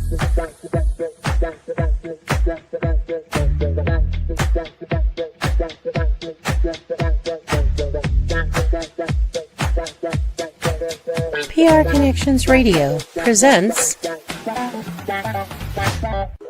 PR Connections Radio presents.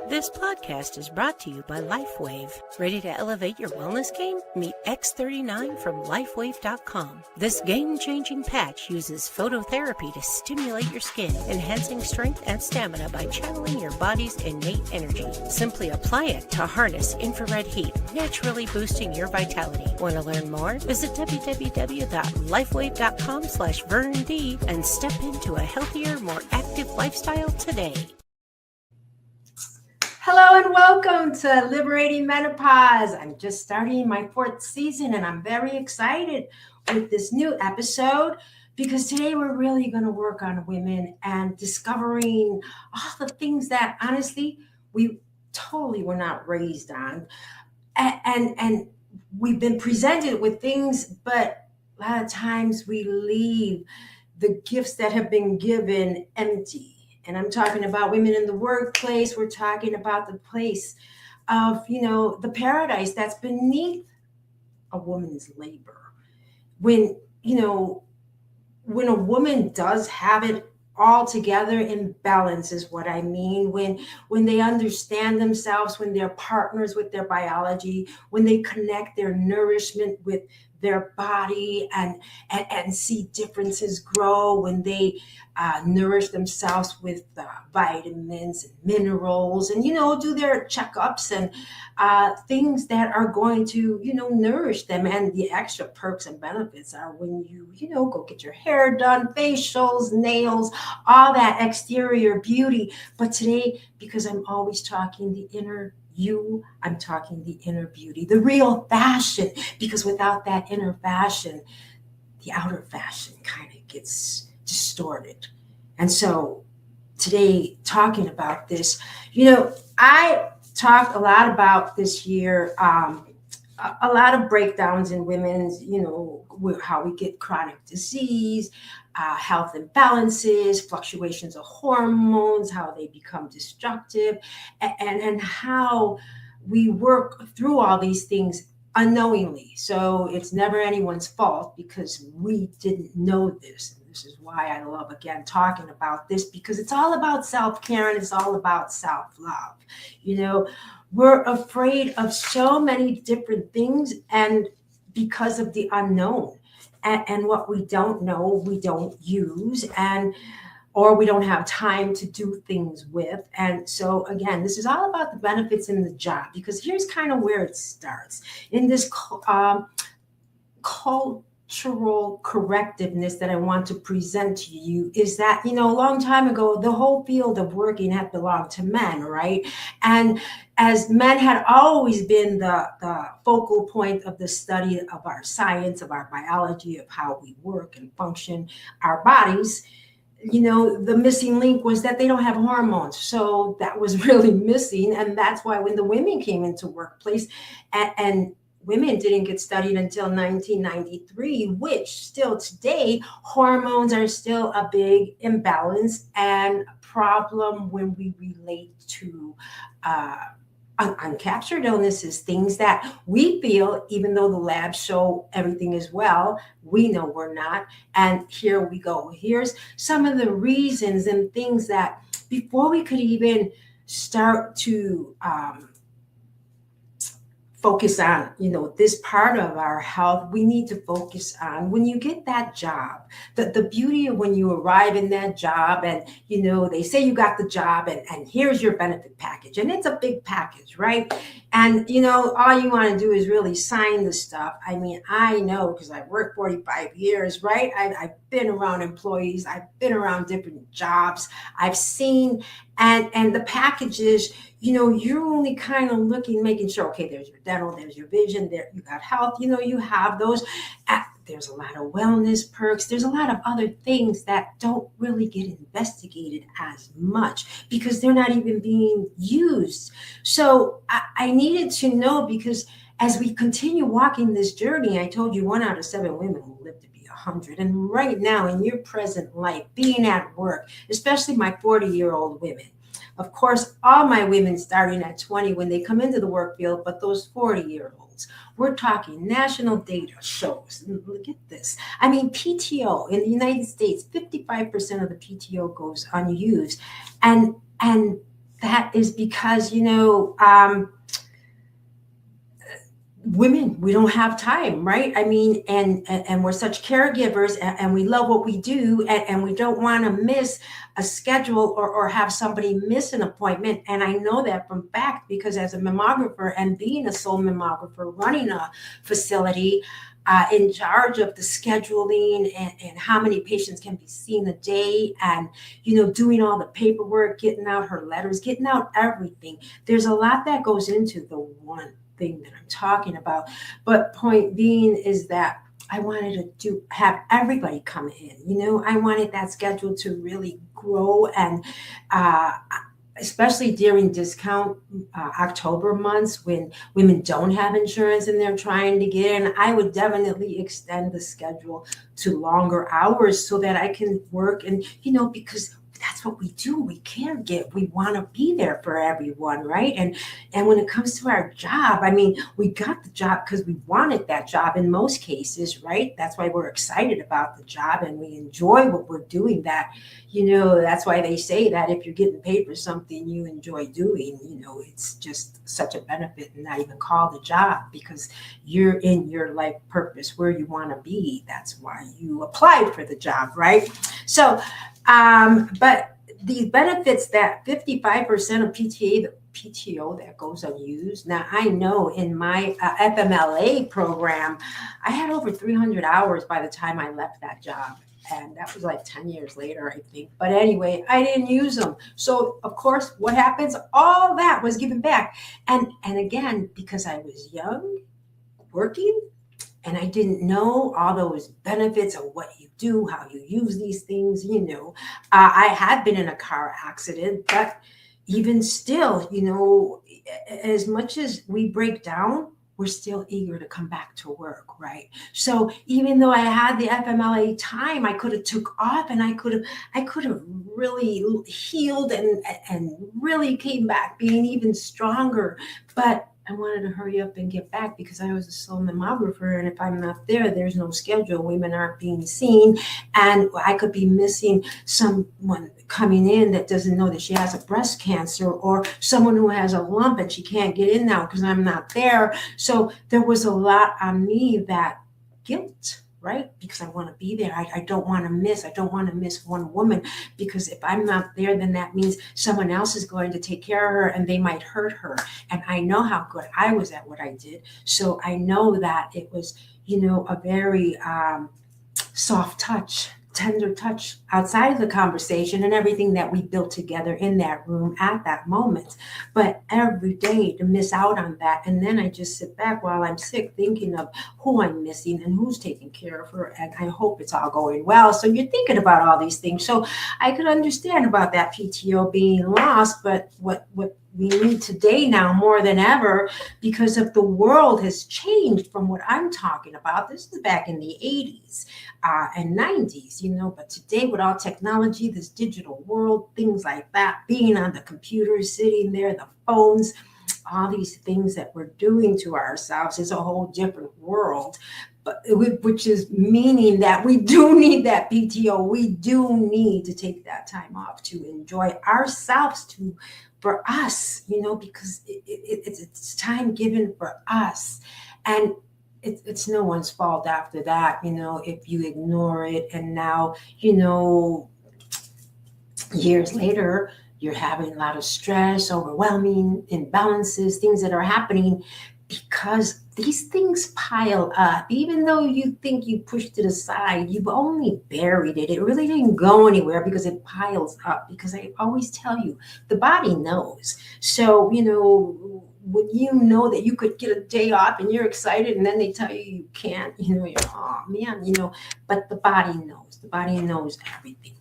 This podcast is brought to you by LifeWave. Ready to elevate your wellness game? Meet X39 from LifeWave.com. This game-changing patch uses phototherapy to stimulate your skin, enhancing strength and stamina by channeling your body's innate energy. Simply apply it to harness infrared heat, naturally boosting your vitality. Want to learn more? Visit www.lifewave.com/VernD and step into a healthier, more active lifestyle today. Hello and welcome to Liberating Menopause. I'm just starting my 4th season and I'm very excited with this new episode because today we're really going to work on women and discovering all the things that honestly we totally were not raised on. And we've been presented with things, but a lot of times we leave the gifts that have been given empty. And I'm talking about women in the workplace. We're talking about the place of, the paradise that's beneath a woman's labor. When a woman does have it all together in balance is what I mean. When they understand themselves, when they're partners with their biology, when they connect their nourishment with their body and see differences grow, when they nourish themselves with vitamins and minerals and, do their checkups and things that are going to, nourish them. And the extra perks and benefits are when you go get your hair done, facials, nails, all that exterior beauty. But today, because I'm always talking the inner I'm talking the inner beauty, the real fashion, because without that inner fashion, the outer fashion kind of gets distorted. And so today, talking about this, I talked a lot about this year, a lot of breakdowns in women's, how we get chronic disease, health imbalances, fluctuations of hormones, how they become destructive, and how we work through all these things unknowingly. So it's never anyone's fault because we didn't know this. And this is why I love, again, talking about this, because it's all about self-care and it's all about self-love. We're afraid of so many different things, and because of the unknown. And what we don't know, we don't use, or we don't have time to do things with. And so, again, this is all about the benefits in the job, because here's kind of where it starts. In this cultural correctiveness that I want to present to you is that, a long time ago, the whole field of working had belonged to men, right? And as men had always been the focal point of the study of our science, of our biology, of how we work and function our bodies, the missing link was that they don't have hormones. So that was really missing. And that's why when the women came into workplace and women didn't get studied until 1993, which still today, hormones are still a big imbalance and problem when we relate to uncaptured illnesses, things that we feel, even though the labs show everything is well, we know we're not. And here we go. Here's some of the reasons and things that before we could even start to focus on, this part of our health, we need to focus on when you get that job, the beauty of when you arrive in that job and, they say you got the job and here's your benefit package. And it's a big package, right? And, all you want to do is really sign the stuff. I mean, I know because I've worked 45 years, right? I've been around employees. I've been around different jobs. I've seen, and the packages, you're only kind of looking, making sure, okay, there's your dental, there's your vision, there you got health, you have those. There's a lot of wellness perks. There's a lot of other things that don't really get investigated as much because they're not even being used. So I needed to know, because as we continue walking this journey, I told you 1 out of 7 women will live to be 100. And right now in your present life, being at work, especially my 40-year-old women, Of course, all my women starting at 20 when they come into the work field, but those 40-year-olds, we're talking national data shows. Look at this. I mean, PTO in the United States, 55% of the PTO goes unused. And that is because, women, we don't have time, right? I mean, and we're such caregivers, and we love what we do, and we don't want to miss a schedule or have somebody miss an appointment. And I know that from fact, because as a mammographer and being a sole mammographer running a facility, in charge of the scheduling and how many patients can be seen a day, and doing all the paperwork, getting out her letters, getting out everything. There's a lot that goes into the one thing that I'm talking about. But point being is that I wanted to have everybody come in. I wanted that schedule to really grow, and especially during discount October months when women don't have insurance and they're trying to get in, I would definitely extend the schedule to longer hours so that I can work. And, because that's what we do. We caregive. We want to be there for everyone, right? And when it comes to our job, I mean, we got the job because we wanted that job in most cases, right? That's why we're excited about the job and we enjoy what we're doing. That's why they say that if you're getting paid for something you enjoy doing, it's just such a benefit and not even called a job, because you're in your life purpose where you want to be. That's why you applied for the job, right? So, but these benefits that 55% of PTO that goes unused. Now, I know in my FMLA program, I had over 300 hours by the time I left that job. And that was like 10 years later, I think. But anyway, I didn't use them. So, of course, what happens? All that was given back. And again, because I was young, working, and I didn't know all those benefits of what you do, how you use these things, I had been in a car accident, but even still, as much as we break down, we're still eager to come back to work, right? So even though I had the FMLA time, I could have took off and I could have really healed and really came back being even stronger. But I wanted to hurry up and get back because I was a sole mammographer. And if I'm not there, there's no schedule. Women aren't being seen. And I could be missing someone coming in that doesn't know that she has a breast cancer, or someone who has a lump and she can't get in now because I'm not there. So there was a lot on me, that guilt, right? Because I want to be there. I don't want to miss. I don't want to miss one woman, because if I'm not there, then that means someone else is going to take care of her and they might hurt her. And I know how good I was at what I did. So I know that it was, a very soft touch, tender touch outside of the conversation and everything that we built together in that room at that moment. But every day to miss out on that, and then I just sit back while I'm sick thinking of who I'm missing and who's taking care of her, and I hope it's all going well. So you're thinking about all these things. So I could understand about that PTO being lost, but what we need today now more than ever, because of the world has changed from what I'm talking about. This is back in the 80s and 90s, but today with all technology, this digital world, things like that, being on the computer, sitting there, the phones, all these things that we're doing to ourselves is a whole different world. But which is meaning that we do need that PTO. We do need to take that time off to enjoy ourselves, for us, because it's time given for us. And it's no one's fault after that, if you ignore it. And now, years later, you're having a lot of stress, overwhelming imbalances, things that are happening because these things pile up. Even though you think you pushed it aside, you've only buried it. It really didn't go anywhere because it piles up. Because I always tell you, the body knows. So, when you know that you could get a day off and you're excited and then they tell you can't, you're, oh man, but the body knows. The body knows everything.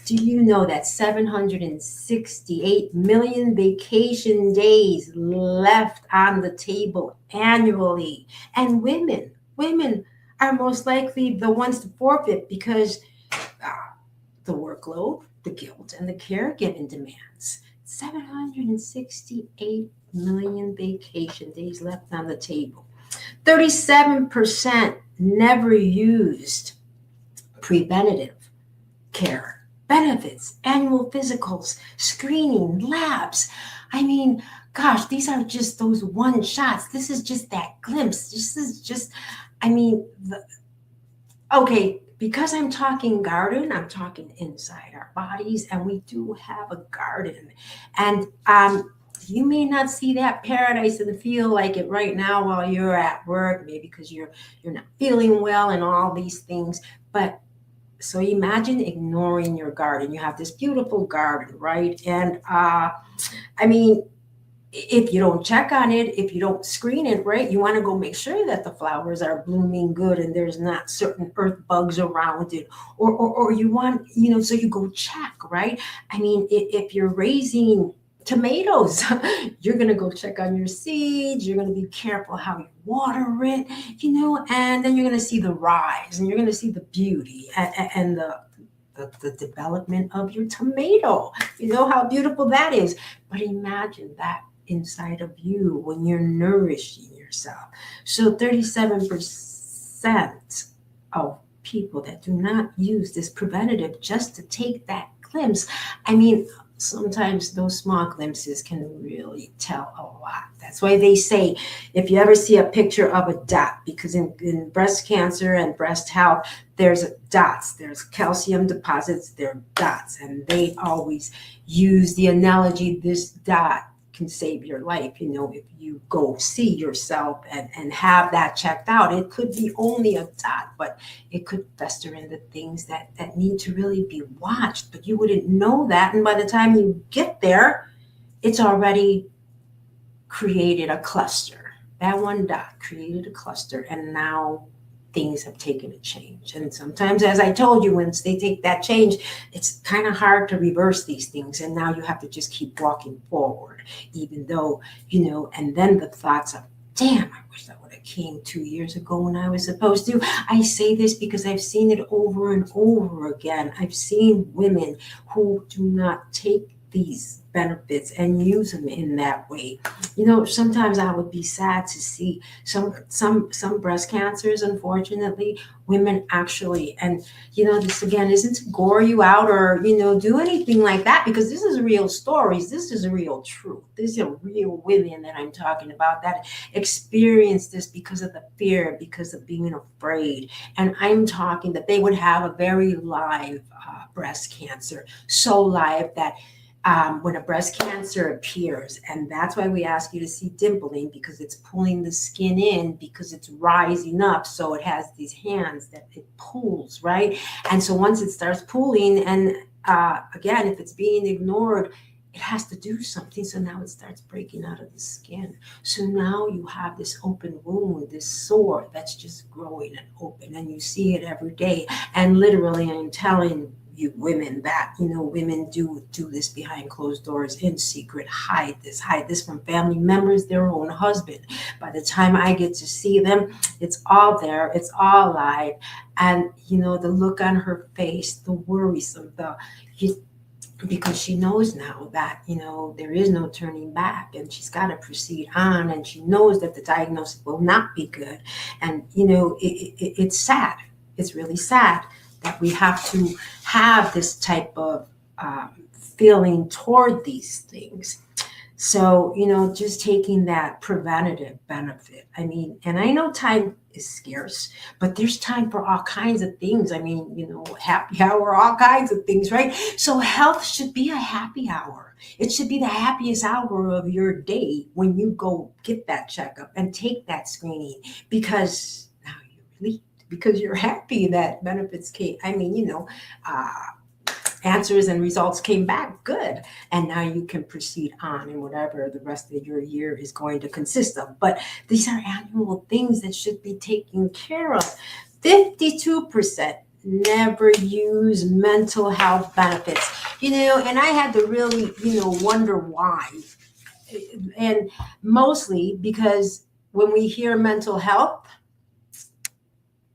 Do you know that 768 million vacation days left on the table annually? And women are most likely the ones to forfeit because the workload, the guilt, and the caregiving demands. 768 million vacation days left on the table. 37% never used preventative care, benefits, annual physicals, screening, labs. I mean, gosh, these are just those one shots. This is just that glimpse. This is just, I mean, okay, because I'm talking garden, I'm talking inside our bodies, and we do have a garden. And you may not see that paradise and feel like it right now while you're at work, maybe because you're not feeling well and all these things. But so imagine ignoring your garden. You have this beautiful garden, right? And I mean, if you don't check on it, if you don't screen it, right, you want to go make sure that the flowers are blooming good and there's not certain earth bugs around it, or you want, so you go check, right? I mean, if you're raising tomatoes, you're going to go check on your seeds. You're going to be careful how you water it, and then you're going to see the rise and you're going to see the beauty and the development of your tomato. You know how beautiful that is. But imagine that inside of you when you're nourishing yourself. So 37% of people that do not use this preventative just to take that glimpse. I mean, sometimes those small glimpses can really tell a lot. That's why they say, if you ever see a picture of a dot, because in breast cancer and breast health, there's dots, there's calcium deposits, there are dots, and they always use the analogy, this dot can save your life. If you go see yourself and have that checked out, it could be only a dot, but it could fester into things that need to really be watched, but you wouldn't know that. And by the time you get there, it's already created a cluster. That one dot created a cluster, and now things have taken a change. And sometimes, as I told you, once they take that change, it's kind of hard to reverse these things. And now you have to just keep walking forward, even though, and then the thoughts of, damn, I wish I would have came 2 years ago when I was supposed to. I say this because I've seen it over and over again. I've seen women who do not take these benefits and use them in that way. Sometimes I would be sad to see some breast cancers, unfortunately, women actually, and this again isn't to gore you out or do anything like that, because this is real stories, this is a real truth, these are real women that I'm talking about that experience this because of the fear, because of being afraid. And I'm talking that they would have a very live breast cancer, so live that when a breast cancer appears, and that's why we ask you to see dimpling, because it's pulling the skin in, because it's rising up, so it has these hands that it pulls, right? And so once it starts pulling, and again, if it's being ignored, it has to do something. So now it starts breaking out of the skin. So now you have this open wound, this sore that's just growing and open, and you see it every day. And literally, I'm telling you women that, women do this behind closed doors in secret, hide this from family members, their own husband. By the time I get to see them, it's all there, it's all live. And, the look on her face, the worrisome, because she knows now that, there is no turning back, and she's got to proceed on, and she knows that the diagnosis will not be good. And, it's sad. It's really sad that we have to have this type of feeling toward these things. So, just taking that preventative benefit. I mean, and I know time is scarce, but there's time for all kinds of things. I mean, happy hour, all kinds of things, right? So health should be a happy hour. It should be the happiest hour of your day when you go get that checkup and take that screening, because now you're relieved, because you're happy that benefits came. I mean, answers and results came back good. And now you can proceed on in whatever the rest of your year is going to consist of. But these are annual things that should be taken care of. 52% never use mental health benefits, and I had to really, wonder why. And mostly because when we hear mental health,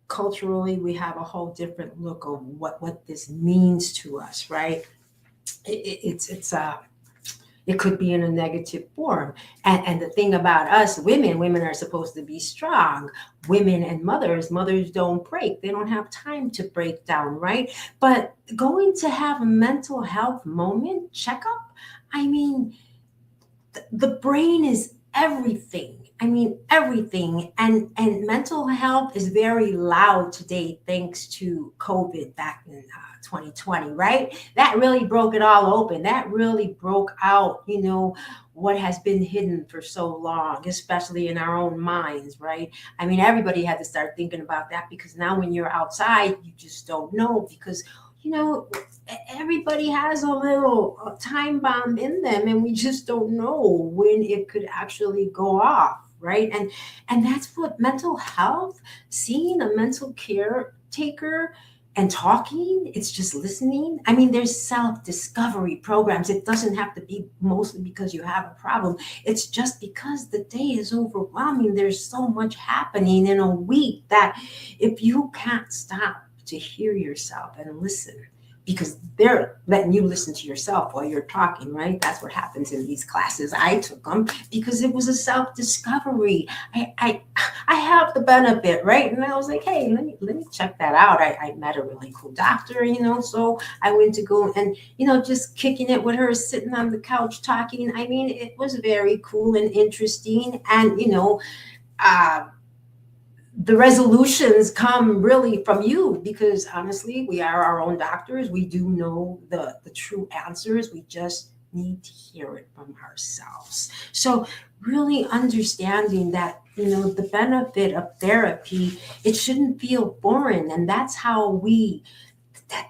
culturally, we have a whole different look of what this means to us, right? It It could be in a negative form. And the thing about us women are supposed to be strong. Women and mothers don't break. They don't have time to break down, right? But going to have a mental health moment, checkup, I mean, the brain is everything. I mean, everything. And mental health is very loud today, thanks to COVID back in 2020, right? That really broke it all open. That really broke out, what has been hidden for so long, especially in our own minds, right? I mean, everybody had to start thinking about that, because now when you're outside, you just don't know, because you know, everybody has a little time bomb in them, and we just don't know when it could actually go off, right? And that's what mental health, seeing a mental caretaker and talking, it's just listening. I mean, there's self-discovery programs. It doesn't have to be mostly because you have a problem. It's just because the day is overwhelming. There's so much happening in a week that if you can't stop to hear yourself and listen, because they're letting you listen to yourself while you're talking, right? That's what happens in these classes. I took them because it was a self-discovery. I have the benefit, right? And I was like, hey, let me check that out. I met a really cool doctor, so I went to go and, just kicking it with her, sitting on the couch talking. I mean, it was very cool and interesting. And, the resolutions come really from you, because honestly, we are our own doctors. We do know the true answers. We just need to hear it from ourselves. So really understanding that, the benefit of therapy, it shouldn't feel foreign. And that's how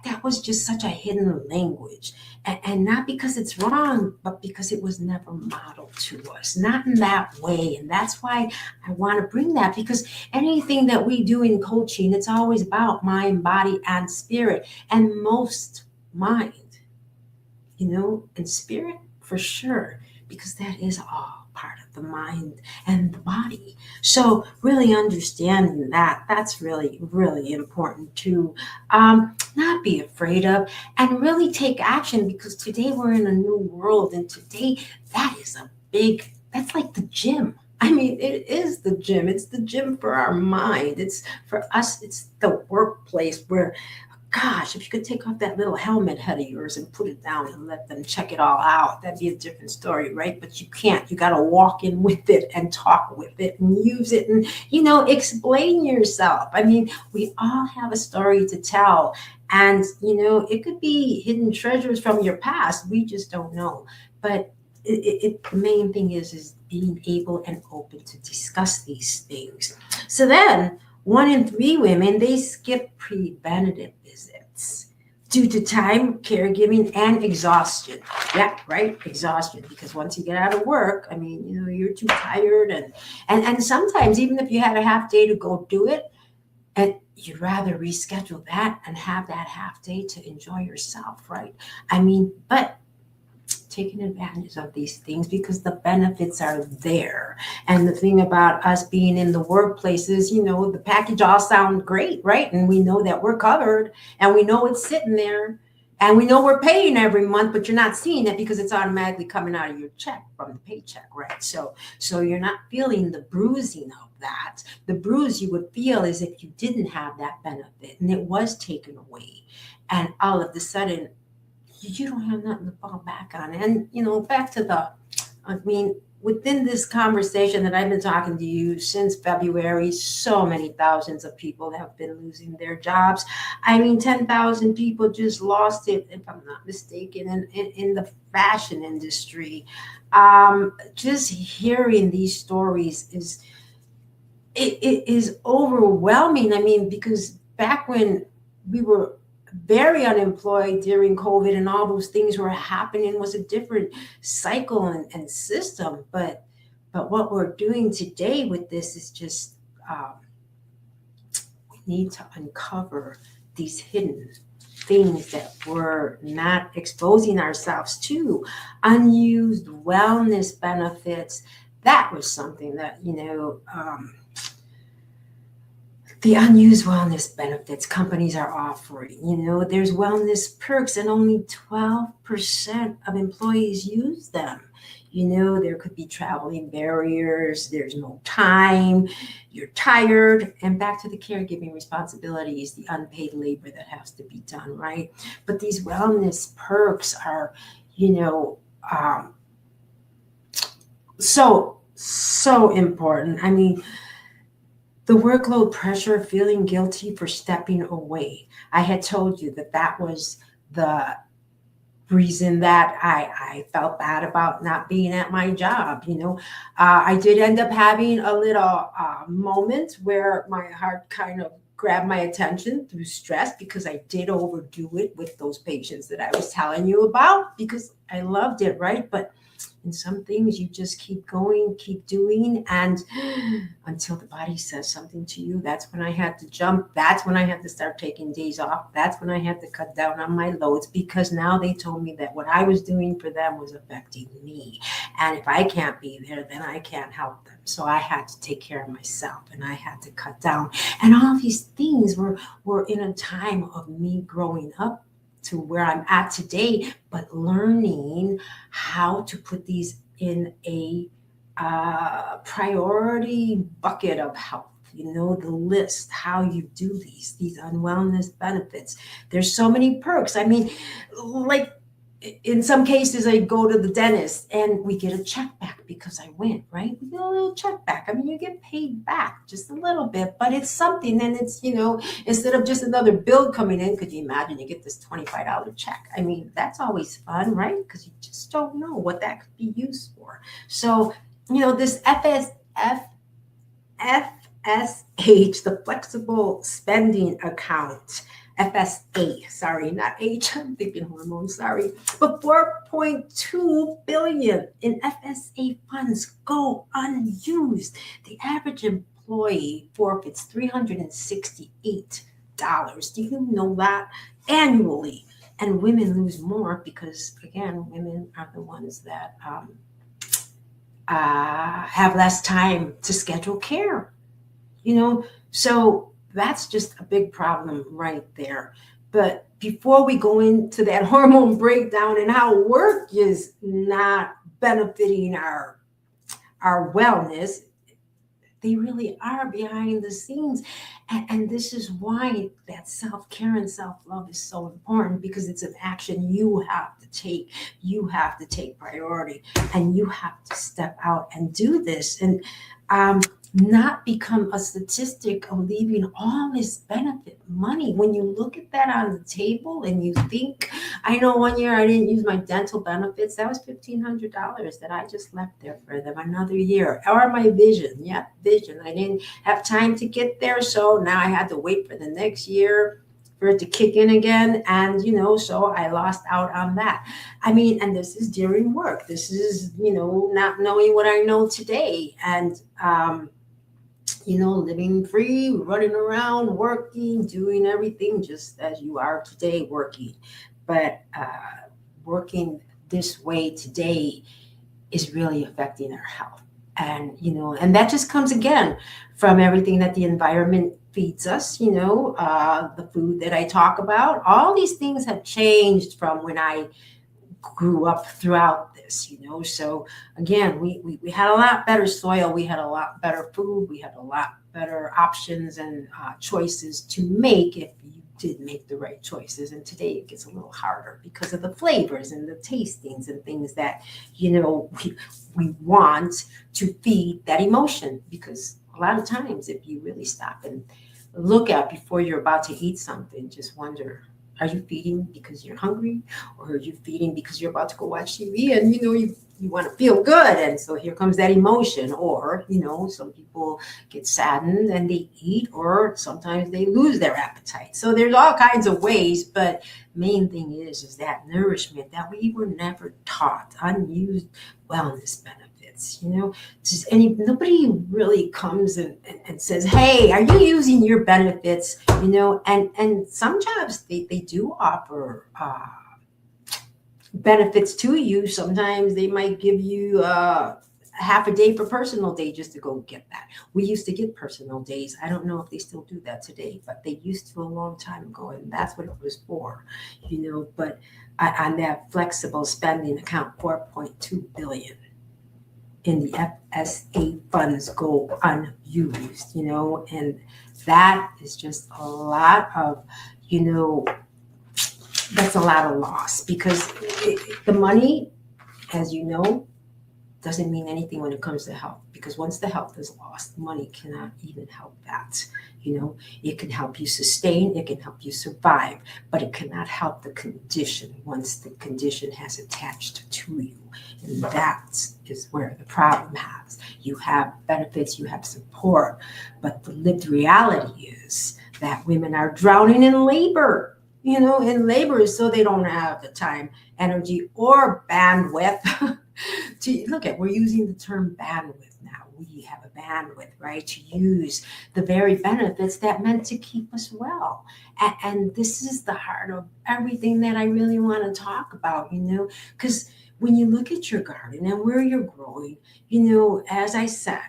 that was just such a hidden language. And not because it's wrong, but because it was never modeled to us, not in that way. And that's why I want to bring that, because anything that we do in coaching, it's always about mind, body, and spirit, and most mind, and spirit for sure, because that is all part of the mind and the body. So really understanding that's really, really important to not be afraid of, and really take action, because today we're in a new world, and today that's like the gym. I mean, it is the gym. It's the gym for our mind. It's for us, it's the workplace where, gosh, if you could take off that little helmet head of yours and put it down and let them check it all out, that'd be a different story, right? But you can't. You got to walk in with it and talk with it and use it and, explain yourself. I mean, we all have a story to tell. And, it could be hidden treasures from your past. We just don't know. But the main thing is being able and open to discuss these things. So then 1 in 3 women, they skip preventative visits due to time, caregiving, and exhaustion. Yeah, right, exhaustion. Because once you get out of work, I mean, you're too tired, and sometimes even if you had a half day to go do it, and you'd rather reschedule that and have that half day to enjoy yourself, right? I mean, but taking advantage of these things, because the benefits are there. And the thing about us being in the workplaces, the package all sound great, right? And we know that we're covered, and we know it's sitting there, and we know we're paying every month, but you're not seeing it because it's automatically coming out of your check from the paycheck, right? So you're not feeling the bruising of that. The bruise you would feel is if you didn't have that benefit and it was taken away, and all of a sudden you don't have nothing to fall back on. And, back to within this conversation that I've been talking to you since February, so many thousands of people have been losing their jobs. I mean, 10,000 people just lost it, if I'm not mistaken, in the fashion industry. Just hearing these stories is overwhelming. I mean, because back when we were very unemployed during COVID and all those things were happening, was a different cycle and system. But what we're doing today with this is just, we need to uncover these hidden things that we're not exposing ourselves to. Unused wellness benefits. That was something that, the unused wellness benefits companies are offering. There's wellness perks and only 12% of employees use them. There could be traveling barriers, there's no time, you're tired, and back to the caregiving responsibilities, the unpaid labor that has to be done, right? But these wellness perks are, um, so important. I mean, the workload pressure, feeling guilty for stepping away. I had told you that was the reason that I felt bad about not being at my job. I did end up having a little moment where my heart kind of grabbed my attention through stress, because I did overdo it with those patients that I was telling you about, because I loved it, right? But in some things, you just keep going, keep doing, and until the body says something to you. That's when I had to jump. That's when I had to start taking days off. That's when I had to cut down on my loads, because now they told me that what I was doing for them was affecting me. And if I can't be there, then I can't help them. So I had to take care of myself, and I had to cut down. And all these things were in a time of me growing up to where I'm at today, but learning how to put these in a priority bucket of health. The list, how you do these unwellness benefits. There's so many perks. I mean, like, in some cases, I go to the dentist and we get a check back because I went, right? We get a little check back. I mean, you get paid back just a little bit, but it's something. And it's, instead of just another bill coming in, could you imagine you get this $25 check? I mean, that's always fun, right? Because you just don't know what that could be used for. So, this FSH, the flexible spending account, FSA, sorry, not H, I'm thinking hormones, sorry. But 4.2 billion in FSA funds go unused. The average employee forfeits $368. Do you know that? Annually. And women lose more because, again, women are the ones that have less time to schedule care. So that's just a big problem right there. But before we go into that hormone breakdown and how work is not benefiting our wellness, they really are behind the scenes. And this is why that self-care and self-love is so important, because it's an action you have to take. You have to take priority, and you have to step out and do this. And not become a statistic of leaving all this benefit money. When you look at that on the table and you think, I know one year I didn't use my dental benefits. That was $1,500 that I just left there for them another year. Or my vision. Yeah, vision. I didn't have time to get there. So now I had to wait for the next year for it to kick in again. And, so I lost out on that. I mean, and this is during work. This is, not knowing what I know today. And, living free, running around, working, doing everything just as you are today working. But working this way today is really affecting our health. And, and that just comes again from everything that the environment feeds us, the food that I talk about. All these things have changed from when I grew up throughout this, So again, we had a lot better soil. We had a lot better food. We had a lot better options and choices to make if you did make the right choices. And today it gets a little harder because of the flavors and the tastings and things that, we want to feed that emotion. Because a lot of times, if you really stop and look at before you're about to eat something, just wonder, are you feeding because you're hungry, or are you feeding because you're about to go watch TV and you want to feel good? And so here comes that emotion. Or, some people get saddened and they eat, or sometimes they lose their appetite. So there's all kinds of ways, but main thing is that nourishment that we were never taught, unused wellness benefits. Nobody really comes and says, hey, are you using your benefits? And some jobs, they do offer benefits to you. Sometimes they might give you half a day for personal day just to go get that. We used to get personal days. I don't know if they still do that today, but they used to a long time ago, and that's what it was for, But on that flexible spending account, 4.2 billion in the FSA funds go unused, and that is just a lot of, that's a lot of loss because the money, as you know, doesn't mean anything when it comes to health, because once the health is lost, money cannot even help that. It can help you sustain, it can help you survive, but it cannot help the condition once the condition has attached to you. And that is where the problem has. You have benefits, you have support, but the lived reality is that women are drowning in labor. In labor, so they don't have the time, energy, or bandwidth to look at. We're using the term bandwidth now. We have a bandwidth, right, to use the very benefits that meant to keep us well. And this is the heart of everything that I really want to talk about, because when you look at your garden and where you're growing, as I said,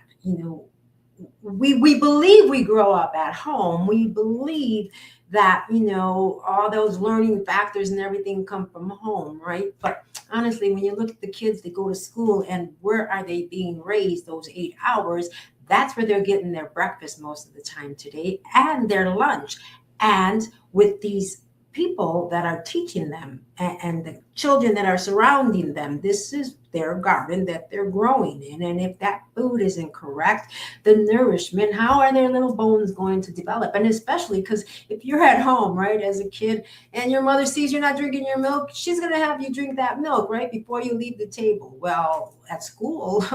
we believe we grow up at home. We believe that, all those learning factors and everything come from home, right? But honestly, when you look at the kids that go to school and where are they being raised those 8 hours, that's where they're getting their breakfast most of the time today and their lunch. And with these people that are teaching them and the children that are surrounding them, this is their garden that they're growing in. And if that food isn't correct, the nourishment, how are their little bones going to develop? And especially because if you're at home, right, as a kid, and your mother sees you're not drinking your milk, she's going to have you drink that milk, right, before you leave the table. Well, at school,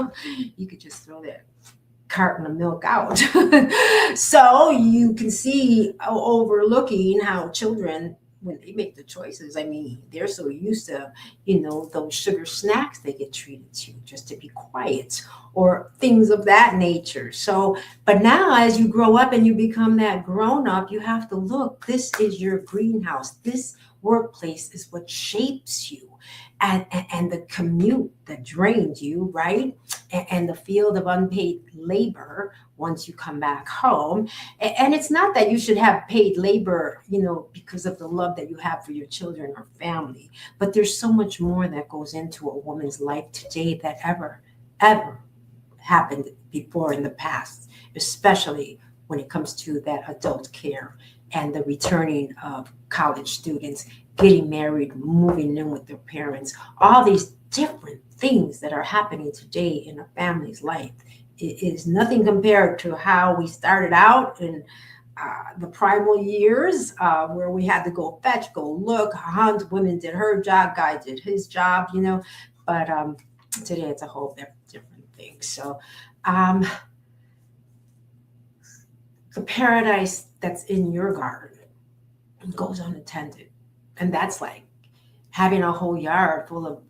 you could just throw that carton of milk out. So you can see overlooking how children, when they make the choices, I mean, they're so used to, those sugar snacks they get treated to just to be quiet or things of that nature. So, but now as you grow up and you become that grown up, you have to look, this is your greenhouse. This workplace is what shapes you. And the commute that drains you, right? And the field of unpaid labor once you come back home. And it's not that you should have paid labor, because of the love that you have for your children or family, but there's so much more that goes into a woman's life today that ever happened before in the past, especially when it comes to that adult care and the returning of college students, getting married, moving in with their parents, all these different things that are happening today in a family's life. It is nothing compared to how we started out in the primal years, where we had to go fetch, go look, hunt. Women did her job, guy did his job, but today it's a whole different thing. So the paradise that's in your garden goes unattended. And that's like having a whole yard full of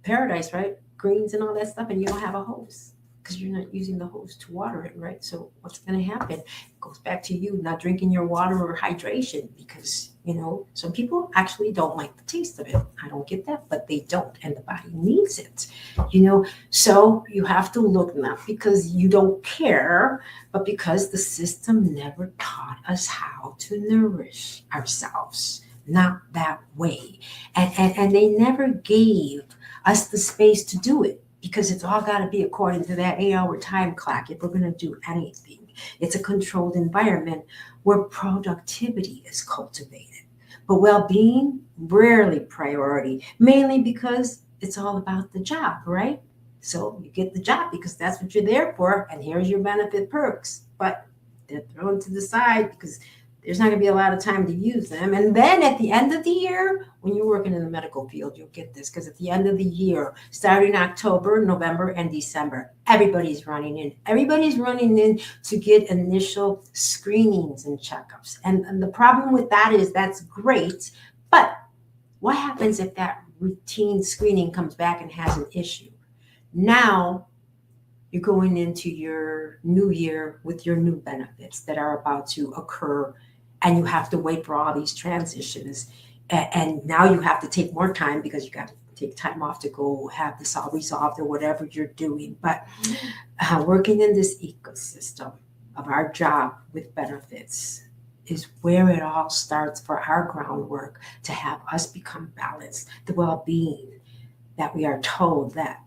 paradise, right? Greens and all that stuff, and you don't have a hose because you're not using the hose to water it, right? So what's going to happen? It goes back to you not drinking your water or hydration because, some people actually don't like the taste of it. I don't get that, but they don't, and the body needs it, So you have to look not because you don't care, but because the system never taught us how to nourish ourselves. Not that way. And they never gave us the space to do it because it's all got to be according to that 8-hour time clock if we're going to do anything. It's a controlled environment where productivity is cultivated. But well-being, rarely priority, mainly because it's all about the job, right? So you get the job because that's what you're there for, and here's your benefit perks. But they're thrown to the side because there's not going to be a lot of time to use them. And then at the end of the year, when you're working in the medical field, you'll get this because at the end of the year, starting October, November, and December, everybody's running in. Everybody's running in to get initial screenings and checkups. And the problem with that is that's great. But what happens if that routine screening comes back and has an issue? Now, you're going into your new year with your new benefits that are about to occur, and you have to wait for all these transitions. And now you have to take more time because you got to take time off to go have this all resolved or whatever you're doing. But working in this ecosystem of our job with benefits is where it all starts for our groundwork to have us become balanced, the well-being that we are told that,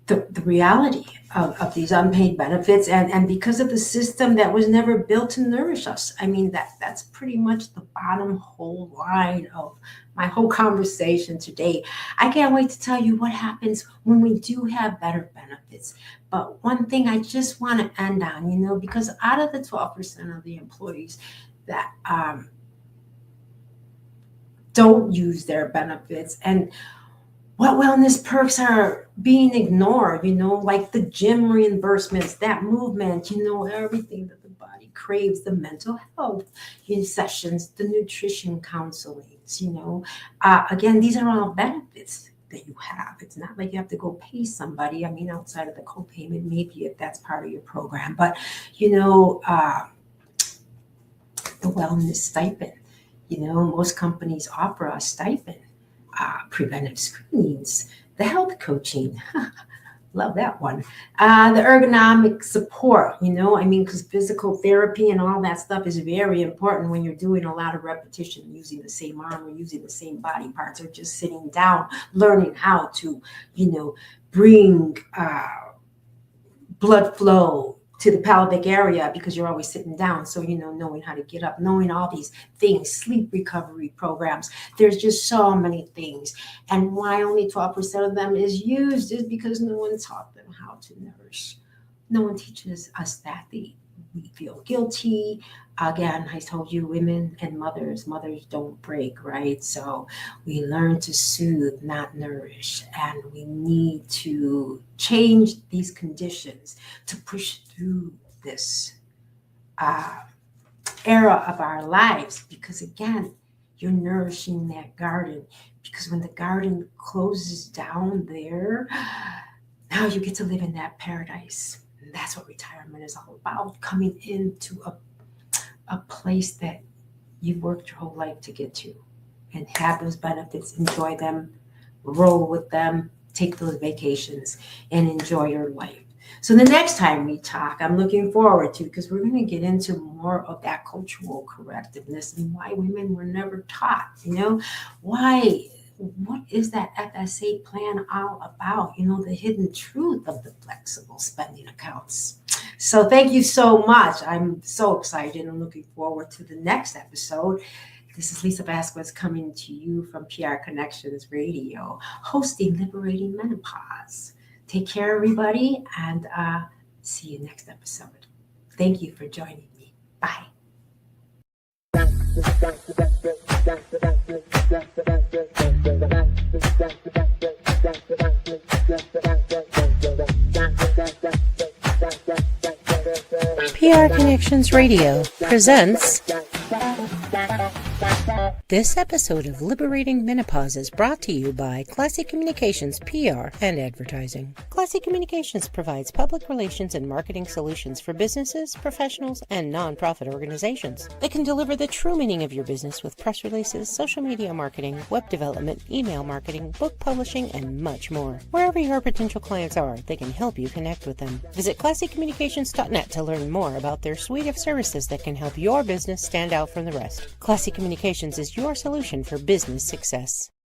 the reality of these unpaid benefits, and because of the system that was never built to nourish us. I mean, that's pretty much the bottom whole line of my whole conversation today. I can't wait to tell you what happens when we do have better benefits. But one thing I just want to end on, because out of the 12% of the employees that don't use their benefits, and what wellness perks are being ignored, like the gym reimbursements, that movement, everything that the body craves, the mental health sessions, the nutrition counselings, again, these are all benefits that you have. It's not like you have to go pay somebody. I mean, outside of the co-payment, maybe if that's part of your program, but, the wellness stipend, most companies offer a stipend. Preventive screenings, the health coaching, love that one. The ergonomic support, because physical therapy and all that stuff is very important when you're doing a lot of repetition, using the same arm or using the same body parts, or just sitting down, learning how to, bring blood flow to the pelvic area because you're always sitting down. So, knowing how to get up, knowing all these things, sleep recovery programs. There's just so many things. And why only 12% of them is used is because no one taught them how to nourish. No one teaches us that. We feel guilty. Again, I told you, women and mothers don't break, right? So we learn to soothe, not nourish. And we need to change these conditions to push through this era of our lives. Because again, you're nourishing that garden. Because when the garden closes down there, now you get to live in that paradise. And that's what retirement is all about, coming into a place that you've worked your whole life to get to and have those benefits, enjoy them, roll with them, take those vacations, and enjoy your life. So the next time we talk, I'm looking forward to, because we're going to get into more of that cultural correctiveness and why women were never taught, what is that FSA plan all about? The hidden truth of the flexible spending accounts. So thank you so much. I'm so excited and looking forward to the next episode. This is Lisa Vasquez coming to you from PR Connections Radio, hosting Liberating Menopause. Take care, everybody, and see you next episode. Thank you for joining me. Bye. PR Connections Radio presents. This episode of Liberating Menopause is brought to you by Classy Communications PR and Advertising. Classy Communications provides public relations and marketing solutions for businesses, professionals, and nonprofit organizations. They can deliver the true meaning of your business with press releases, social media marketing, web development, email marketing, book publishing, and much more. Wherever your potential clients are, they can help you connect with them. Visit classycommunications.net to learn more about their suite of services that can help your business stand out from the rest. Classy Communications is your solution for business success.